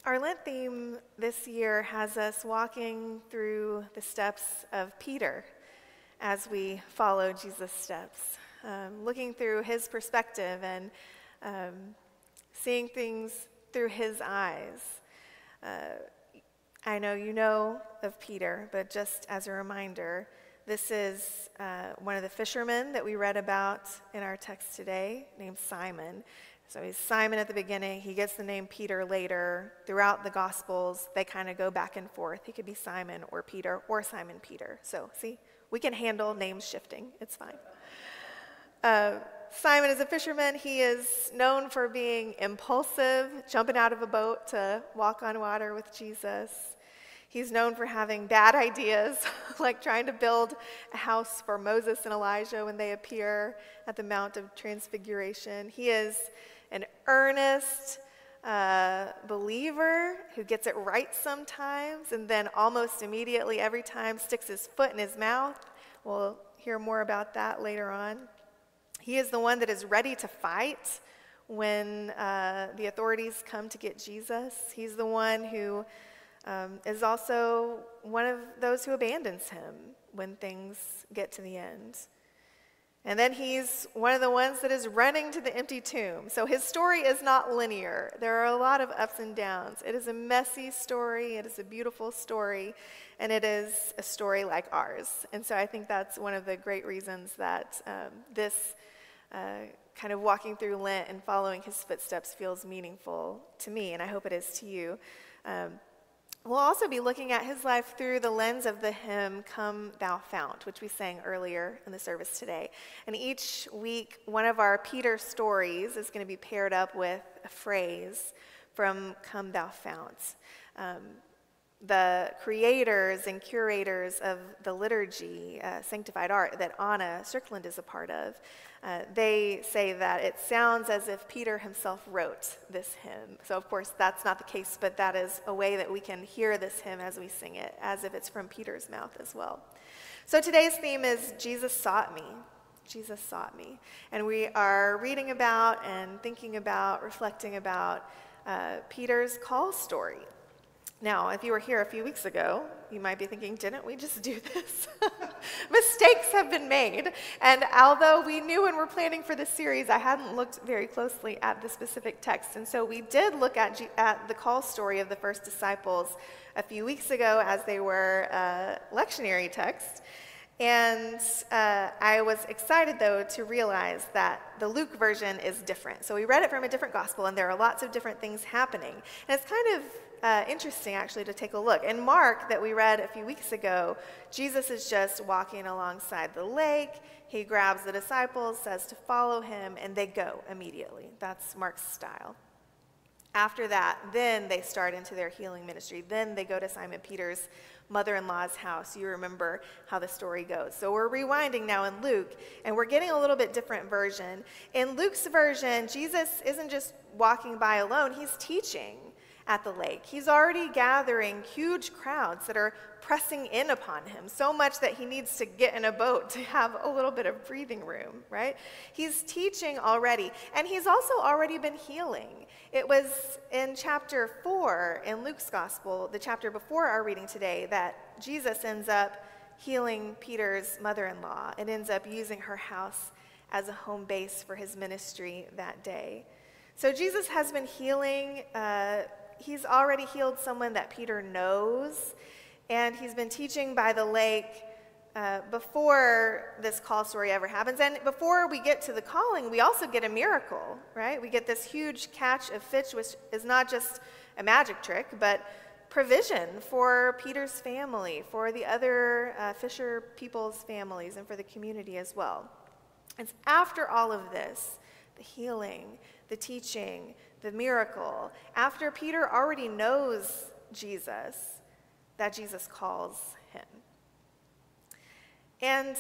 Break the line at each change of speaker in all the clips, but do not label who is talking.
Our Lent theme this year has us walking through the steps of Peter as we follow Jesus' steps, looking through his perspective and seeing things through his eyes. I know you know of Peter, but just as a reminder, this is one of the fishermen that we read about in our text today, named Simon. So he's Simon at the beginning. He gets the name Peter later. Throughout the Gospels, they kind of go back and forth. He could be Simon or Peter or Simon Peter. So see, we can handle names shifting. It's fine. Simon is a fisherman. He is known for being impulsive, jumping out of a boat to walk on water with Jesus. He's known for having bad ideas, like trying to build a house for Moses and Elijah when they appear at the Mount of Transfiguration. He is an earnest believer who gets it right sometimes and then almost immediately every time sticks his foot in his mouth. We'll hear more about that later on. He is the one that is ready to fight when the authorities come to get Jesus. He's the one who is also one of those who abandons him when things get to the end. And then he's one of the ones that is running to the empty tomb. So his story is not linear. There are a lot of ups and downs. It is a messy story. It is a beautiful story. And it is a story like ours. And so I think that's one of the great reasons that this kind of walking through Lent and following his footsteps feels meaningful to me, and I hope it is to you. We'll also be looking at his life through the lens of the hymn, Come Thou Fount, which we sang earlier in the service today. And each week, one of our Peter stories is going to be paired up with a phrase from Come Thou Fount. The creators and curators of the liturgy, Sanctified Art, that Anna Strickland is a part of, they say that it sounds as if Peter himself wrote this hymn. So of course that's not the case, but that is a way that we can hear this hymn as we sing it, as if it's from Peter's mouth as well. So today's theme is Jesus Sought Me. Jesus sought me. And we are reading about and thinking about, reflecting about Peter's call story. Now, if you were here a few weeks ago, you might be thinking, didn't we just do this? Mistakes have been made. And although we knew when we're planning for this series, I hadn't looked very closely at the specific text. And so we did look at the call story of the first disciples a few weeks ago as they were lectionary text. And I was excited, though, to realize that the Luke version is different. So we read it from a different gospel, and there are lots of different things happening. And it's kind of interesting, actually, to take a look. In Mark, that we read a few weeks ago, Jesus is just walking alongside the lake. He grabs the disciples, says to follow him, and they go immediately. That's Mark's style. After that, then they start into their healing ministry. Then they go to Simon Peter's mother-in-law's house. You remember how the story goes. So we're rewinding now in Luke, and we're getting a little bit different version. In Luke's version, Jesus isn't just walking by alone. He's teaching at the lake. He's already gathering huge crowds that are pressing in upon him, so much that he needs to get in a boat to have a little bit of breathing room, right? He's teaching already, and he's also already been healing. It was in chapter 4 in Luke's gospel, the chapter before our reading today, that Jesus ends up healing Peter's mother-in-law and ends up using her house as a home base for his ministry that day. So Jesus has been healing. He's already healed someone that Peter knows, and he's been teaching by the lake before this call story ever happens. And before we get to the calling, we also get a miracle, right? We get this huge catch of fish, which is not just a magic trick, but provision for Peter's family, for the other fisher people's families, and for the community as well. It's after all of this, the healing, the teaching, the miracle, after Peter already knows Jesus, that Jesus calls him. And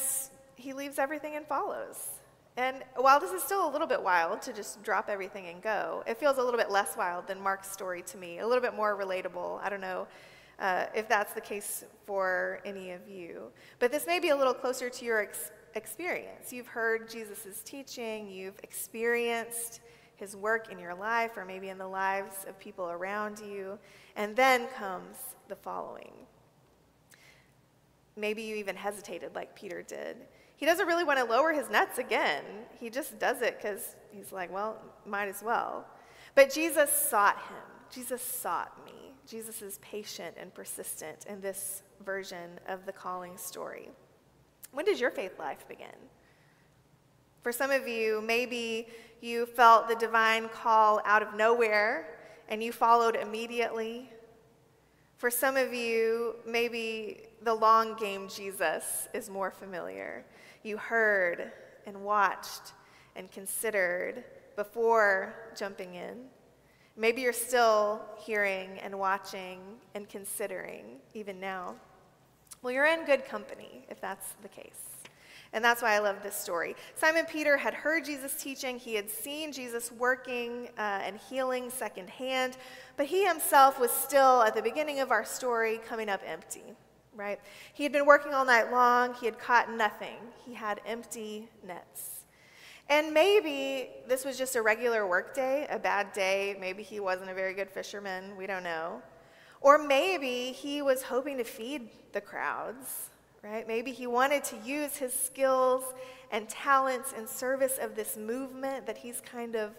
he leaves everything and follows. And while this is still a little bit wild to just drop everything and go, it feels a little bit less wild than Mark's story to me, a little bit more relatable. I don't know if that's the case for any of you. But this may be a little closer to your experience. You've heard Jesus' teaching, you've experienced his work in your life or maybe in the lives of people around you. And then comes the following. Maybe you even hesitated like Peter did. He doesn't really want to lower his nets again. He just does it because he's like, well, might as well. But Jesus sought him. Jesus sought me. Jesus is patient and persistent in this version of the calling story. When does your faith life begin? For some of you, maybe you felt the divine call out of nowhere and you followed immediately. For some of you, maybe the long game Jesus is more familiar. You heard and watched and considered before jumping in. Maybe you're still hearing and watching and considering even now. Well, you're in good company if that's the case. And that's why I love this story. Simon Peter had heard Jesus teaching. He had seen Jesus working and healing secondhand. But he himself was still, at the beginning of our story, coming up empty, right? He had been working all night long. He had caught nothing. He had empty nets. And maybe this was just a regular work day, a bad day. Maybe he wasn't a very good fisherman. We don't know. Or maybe he was hoping to feed the crowds. Right? Maybe he wanted to use his skills and talents in service of this movement that he's kind of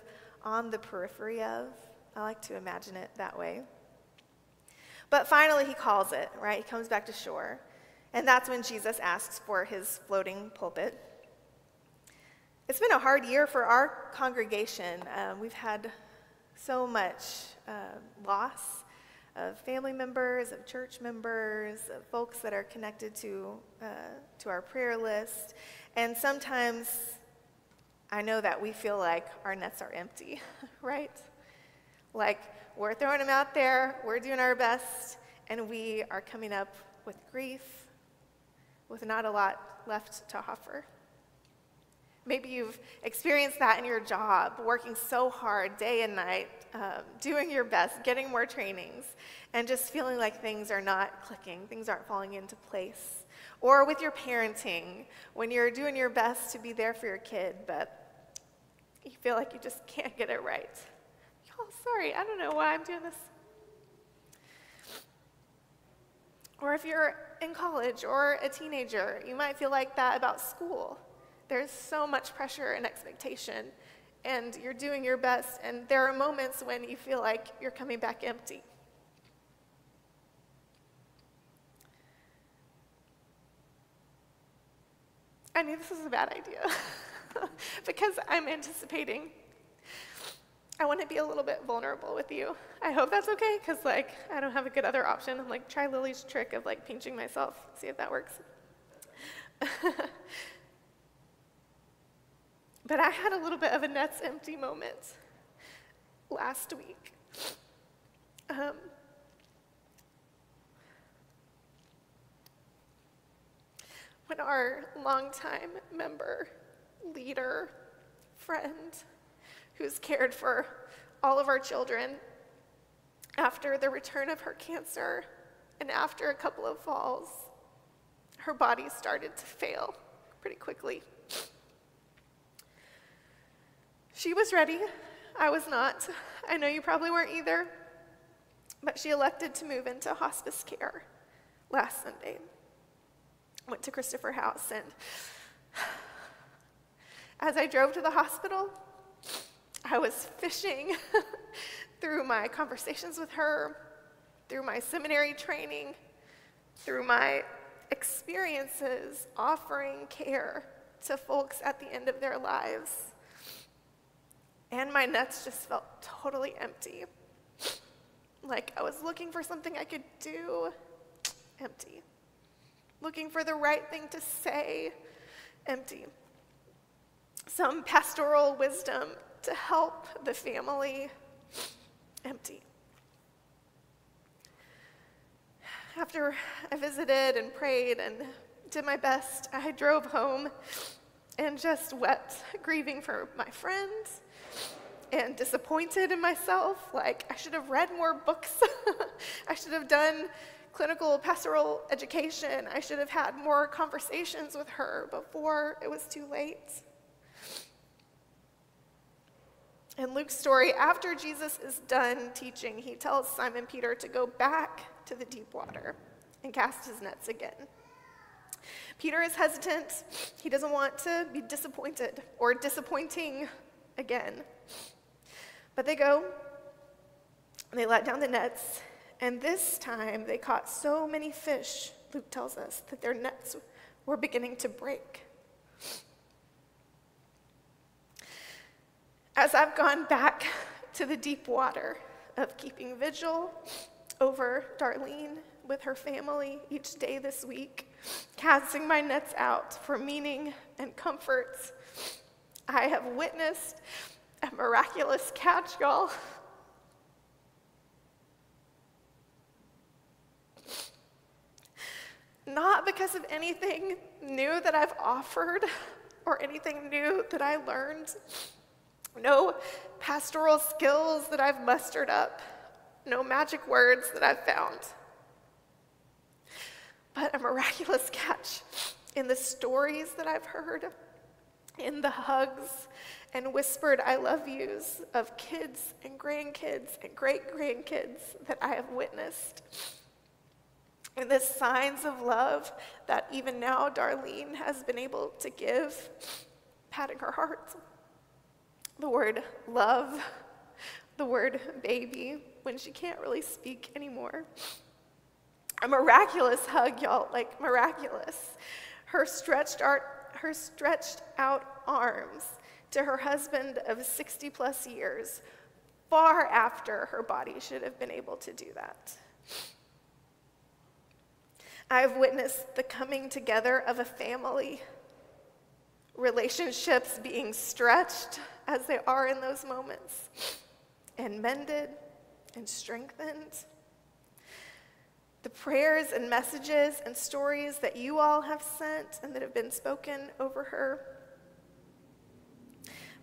on the periphery of. I like to imagine it that way. But finally he calls it, right? He comes back to shore. And that's when Jesus asks for his floating pulpit. It's been a hard year for our congregation. We've had so much loss of family members, of church members, of folks that are connected to our prayer list. And sometimes I know that we feel like our nets are empty, right? Like we're throwing them out there, we're doing our best, and we are coming up with grief, with not a lot left to offer. Maybe you've experienced that in your job, working so hard day and night, doing your best, getting more trainings, and just feeling like things are not clicking, things aren't falling into place. Or with your parenting, when you're doing your best to be there for your kid, but you feel like you just can't get it right. Oh, sorry, I don't know why I'm doing this. Or if you're in college or a teenager, you might feel like that about school. There's so much pressure and expectation, and you're doing your best, and there are moments when you feel like you're coming back empty. I knew this was a bad idea because I'm anticipating. I want to be a little bit vulnerable with you. I hope that's okay, because I don't have a good other option. I'm try Lily's trick of pinching myself, see if that works. But I had a little bit of a nets empty moment last week. When our longtime member, leader, friend, who's cared for all of our children after the return of her cancer and after a couple of falls, her body started to fail pretty quickly. She was ready. I was not. I know you probably weren't either. But she elected to move into hospice care last Sunday. Went to Christopher House, and as I drove to the hospital, I was fishing through my conversations with her, through my seminary training, through my experiences offering care to folks at the end of their lives. And my nets just felt totally empty. Like I was looking for something I could do, empty. Looking for the right thing to say, empty. Some pastoral wisdom to help the family, empty. After I visited and prayed and did my best, I drove home and just wept, grieving for my friends and disappointed in myself. Like, I should have read more books. I should have done clinical pastoral education. I should have had more conversations with her before it was too late. In Luke's story, after Jesus is done teaching, he tells Simon Peter to go back to the deep water and cast his nets again. Peter is hesitant. He doesn't want to be disappointed or disappointing again. But they go, and they let down the nets, and this time they caught so many fish, Luke tells us, that their nets were beginning to break. As I've gone back to the deep water of keeping vigil over Darlene with her family each day this week, casting my nets out for meaning and comfort, I have witnessed a miraculous catch, y'all. Not because of anything new that I've offered or anything new that I learned. No pastoral skills that I've mustered up. No magic words that I've found. But a miraculous catch in the stories that I've heard, in the hugs and whispered I love yous of kids and grandkids and great-grandkids that I have witnessed. And the signs of love that even now Darlene has been able to give, patting her heart. The word love, the word baby, when she can't really speak anymore. A miraculous hug, y'all, like miraculous. Her stretched out arms to her husband of 60 plus years, far after her body should have been able to do that. I've witnessed the coming together of a family, relationships being stretched as they are in those moments, and mended and strengthened. The prayers and messages and stories that you all have sent and that have been spoken over her,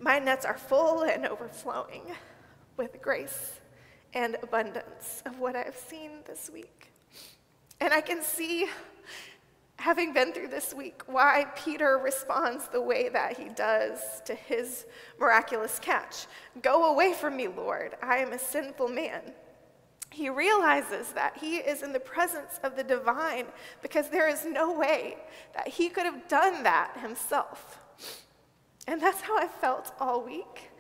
my nets are full and overflowing with grace and abundance of what I've seen this week. And I can see, having been through this week, why Peter responds the way that he does to his miraculous catch. Go away from me, Lord. I am a sinful man. He realizes that he is in the presence of the divine because there is no way that he could have done that himself. And that's how I felt all week.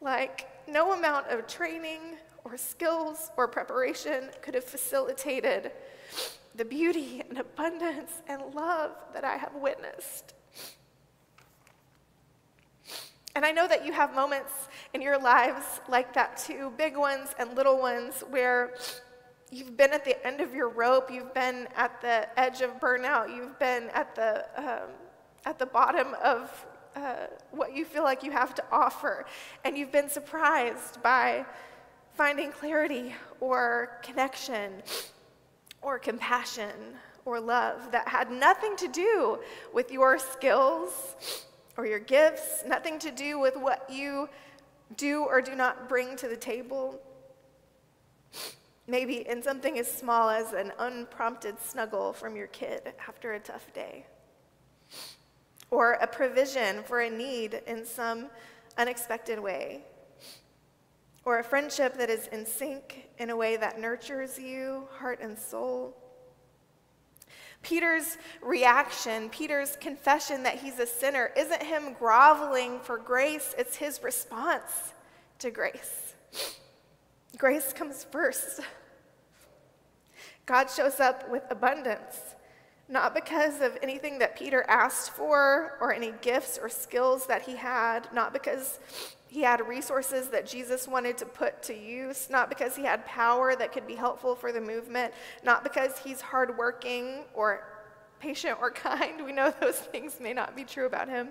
Like no amount of training or skills or preparation could have facilitated the beauty and abundance and love that I have witnessed. And I know that you have moments in your lives like that too, big ones and little ones, where you've been at the end of your rope, you've been at the edge of burnout, you've been at the bottom of what you feel like you have to offer, and you've been surprised by finding clarity or connection or compassion or love that had nothing to do with your skills or your gifts, nothing to do with what you do or do not bring to the table. Maybe in something as small as an unprompted snuggle from your kid after a tough day, or a provision for a need in some unexpected way, or a friendship that is in sync in a way that nurtures you, heart and soul. Peter's reaction, Peter's confession that he's a sinner, isn't him groveling for grace, it's his response to grace. Grace comes first. God shows up with abundance, not because of anything that Peter asked for or any gifts or skills that he had, not because he had resources that Jesus wanted to put to use, not because he had power that could be helpful for the movement, not because he's hardworking or patient or kind. We know those things may not be true about him.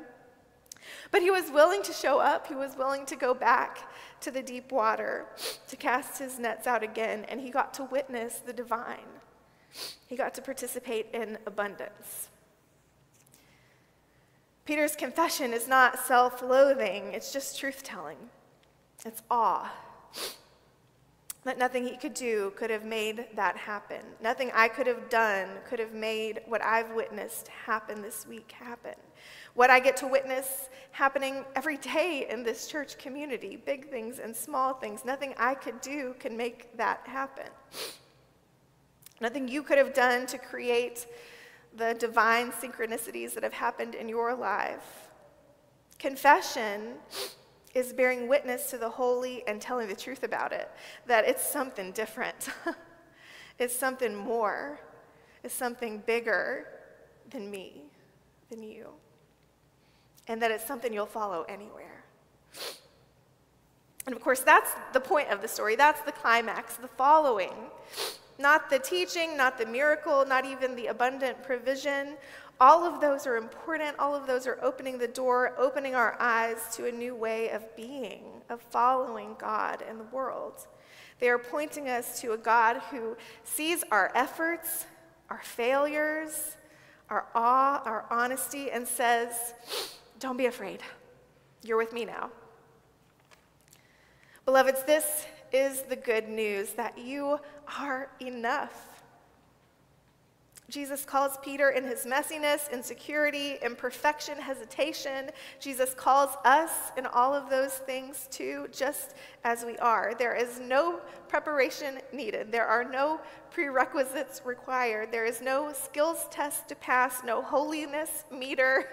But he was willing to show up. He was willing to go back to the deep water, to cast his nets out again, and he got to witness the divine. He got to participate in abundance. Peter's confession is not self-loathing, it's just truth-telling. It's awe. That nothing he could do could have made that happen. Nothing I could have done could have made what I've witnessed happen this week happen. what I get to witness happening every day in this church community, big things and small things. Nothing I could do can make that happen. Nothing you could have done to create the divine synchronicities that have happened in your life. Confession is bearing witness to the holy and telling the truth about it, that it's something different. It's something more. It's something bigger than me, than you. And that it's something you'll follow anywhere. And of course, that's the point of the story. That's the climax, the following. Not the teaching, not the miracle, not even the abundant provision. All of those are important. All of those are opening the door, opening our eyes to a new way of being, of following God and the world. They are pointing us to a God who sees our efforts, our failures, our awe, our honesty, and says, don't be afraid. You're with me now. Beloveds, this is the good news that you are enough. Jesus calls Peter in his messiness, insecurity, imperfection, hesitation. Jesus calls us in all of those things too, just as we are. There is no preparation needed. There are no prerequisites required. There is no skills test to pass, no holiness meter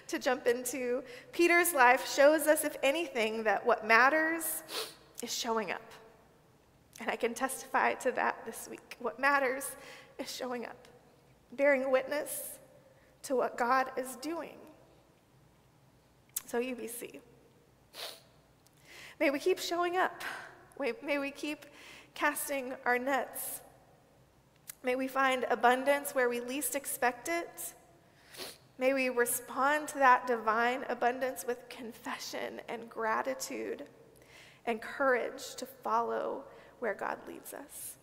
to jump into. Peter's life shows us, if anything, that what matters is showing up. And I can testify to that this week. What matters is showing up, bearing witness to what God is doing. So UBC, may we keep showing up. May we keep casting our nets. May we find abundance where we least expect it. May we respond to that divine abundance with confession and gratitude and courage to follow where God leads us.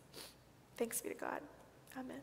Thanks be to God. Amen.